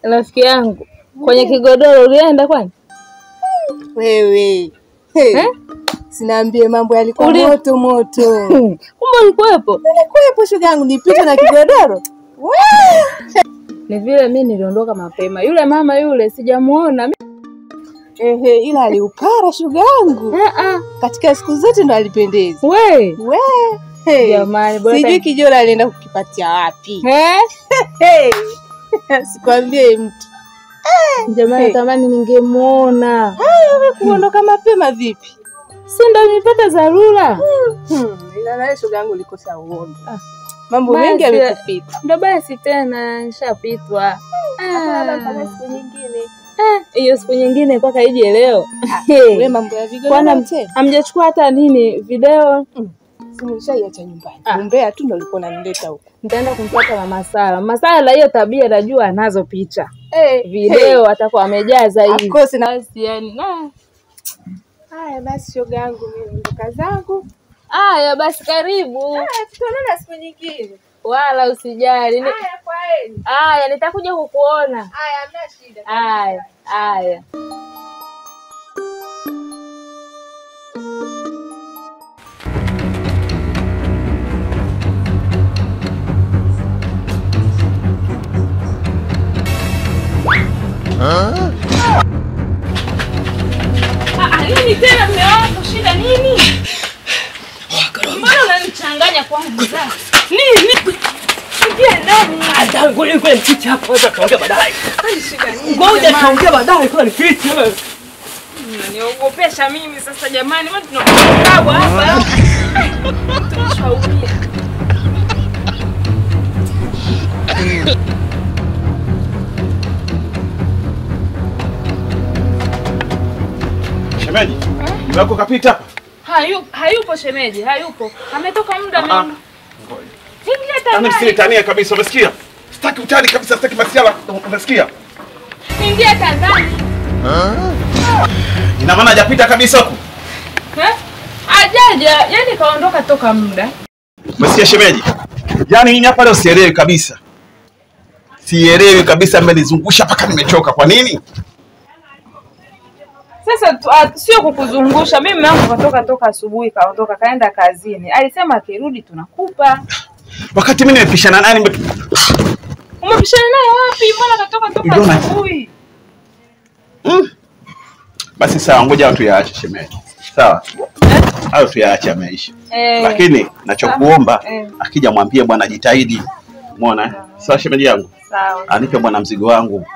Rafiki yangu, kwenye kigodoro ulienda kwani? Wewe. Sinaambie mambo yalikuwa moto moto. Kumbe ulikuwepo? Nilikuwepo shoga yangu, nipita na kigodoro. Ni vile mimi niliondoka mapema. Yule mama yule sijamuona. Ila aliupara shoga yangu. Katika siku zote ndo alipendeza. We. Jamani, bora sijui kijora alienda kukipatia wapi. Sikwambie mtu. Jamani, tamani ningemuona. Wewe kuondoka mapema vipi? Si ndo nilipata dharura. Ila naye shoga yangu likosa uondo. Mambo mengi yamekupita. Ndo basi tena nishapitwa. Hapana, siku nyingine. Hiyo siku nyingine mpaka ije leo. Wewe mambo ya video tena. Hamjachukua hata nini video? Simeshaiacha nyumbani. Umbea tu ndo ulikuwa unanileta huko. Nitaenda kumpata Mama Sala. Mama Sala hiyo tabia najua anazo picha. Video atakuwa amejaza hivi. Of course na basi yani. Haya basi shoga yangu mimi ndoka zangu. Haya basi karibu. Tutaonana siku nyingine. Wala usijali. Haya kwaheri. Haya nitakuja kukuona. Haya hamna shida. Haya. Nini tena mume wangu, shida nini? Mbona unanichanganya kwangu sasa? Nini? Ingia ndani. Ngoja kwa mtiti hapo, acha tuongee baadaye. Shida nini? Ngoja tuongee baadaye, kwa mtiti wewe. Unaniogopesha mimi sasa jamani, mbona tunakuwa hapa? Tunashauri. Shemeji, wako kapita hapa? Hayupo shemeji, hayupo. Ametoka muda mimi. Ngoja. Ingia tani. Tania kabisa, umesikia? Sitaki utani kabisa, sitaki masiala, umesikia? Ingia tani. Ina maana hajapita kabisa huko? Ajaja, yani kaondoka toka muda. Umesikia shemeji? Yaani hii hapa leo sielewi kabisa. Sielewi kabisa, amenizungusha mpaka nimechoka. Kwa nini? Sasa sio kukuzungusha. Mimi mama katoka toka asubuhi, kaondoka kaenda kazini. Alisema akirudi tunakupa. Wakati mimi nimepishana naye Umepishana naye wapi? Mbona katoka toka asubuhi? Basi sawa, ngoja watu yaache shemeji. Sawa. Hayo tuyaache ameisha. Lakini nachokuomba akija mwambie bwana jitahidi. Umeona? Sawa shemeji yangu? Sawa. Anipe bwana mzigo wangu.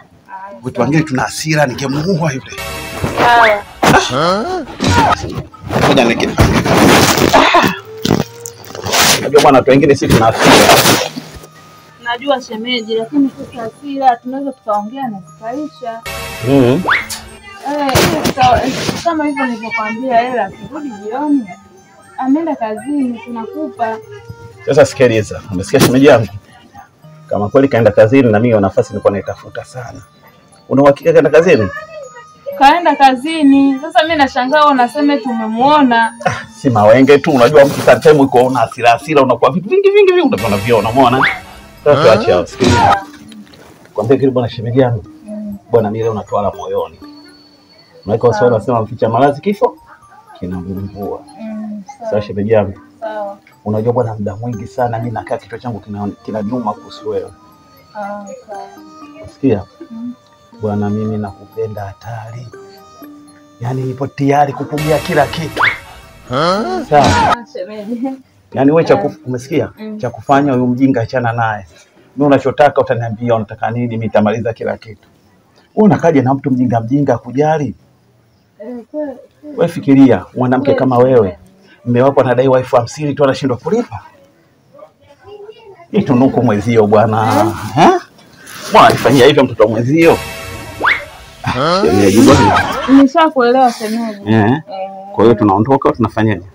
Watu wengine tuna hasira, ningemuua yule. Sawa. Ngoja niki. Najua bwana watu wengine sisi tuna hasira. Najua shemeji, lakini sisi hasira tunaweza tukaongea na tukaisha. Kama hivyo nilivyokuambia, hela kirudi jioni. Ameenda kazini tunakupa. Sasa sikiliza, umesikia shemeji yangu? Kama kweli kaenda kazini na mimi na nafasi nilikuwa naitafuta sana. Una uhakika kaenda kazini? Kaenda kazini. Sasa mimi nashangaa unasema tumemuona. Si mawenge tu, unajua mtu sometimes uko una hasira unakuwa vitu vingi unaviona, umeona? Sasa tuache hao, sikiliza. Kwambie kile bwana shemeji yangu. Bwana mimi leo natwala moyoni. Unaweka uswahili unasema mficha malazi kifo kinamvua. Sawa shemeji yangu. Sawa. Unajua bwana muda mwingi sana mimi nakaa kichwa changu kinanyuma kuhusu wewe. Sawa. Unasikia? Bwana mimi nakupenda hatari. Yaani nipo tayari kutumia kila kitu. Sawa. Shemeji. Yaani wewe umesikia? Cha kufanya huyo mjinga achana naye. Mimi unachotaka utaniambia unataka nini, mimi nitamaliza kila kitu. Wewe unakaje na mtu mjinga kujali? Wewe fikiria mwanamke kama wewe, mume wako anadai wife 50 tu anashindwa kulipa. Hii tunuku mwezio bwana. Mbona alifanyia hivyo mtoto wa mwezio? Nimeshakuelewa shemeji. Kwa hiyo tunaondoka tunafanyaje?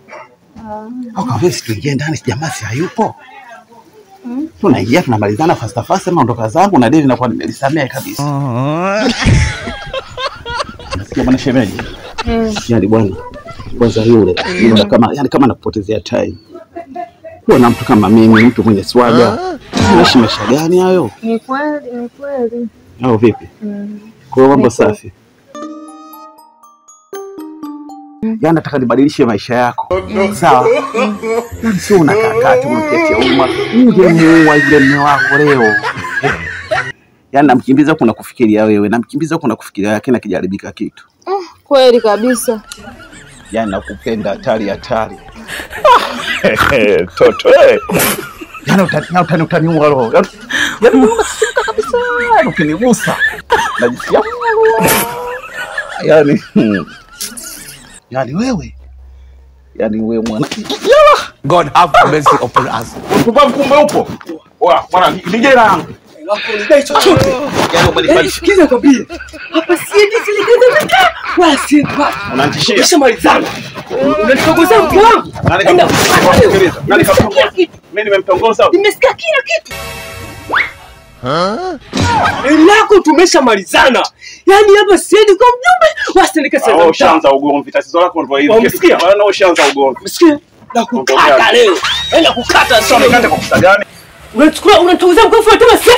Wewe tuingie ndani, jamaa si hayupo. Tunaingia tunamalizana fast naondoka zangu na deni nakuwa nimelisamea kabisa. Nasikia bwana shemeji. Yaani bwana kwanza yule kama nakupotezea time. Kuwa na mtu kama mimi, mtu mwenye swaga. Unaishi maisha gani hayo? Ni kweli. Au vipi? Kwa mambo safi. Yaani nataka nibadilishe maisha yako. Sawa? Yaani sio unakaa tu unatetea uma. Ungemuua yule mume wako leo. Yaani namkimbiza kuna kufikiria wewe, namkimbiza kuna kufikiria yake na kijaribika kitu. Kweli kabisa. Yaani nakupenda hatari. Toto Yaani utaniua roho. Yaani unasika kabisa. Ukinigusa. Najisikia. Yaani wewe mwana. God have mercy upon us. Kumbe upo. Bwana nigera yangu. Sikiza kwambie. Hapa siendi siligeza wala siendi. Unanitishia. Tumeshamalizana. Unanitongoza mke wangu. Mimi nimemtongoza. Nimesikia kila kitu. Lako tumeshamalizana. Yaani hapa siendi kwa mjumbe. Wasitendeke sasa. Ushaanza ugomvi. Tatizo lako ndio hilo. Umesikia? Bwana ushaanza ugomvi. Umesikia? Na kukata leo. Enda kukata sasa. Nikate kwa kusa gani? Unachukua unatongeza mkofu tena sasa.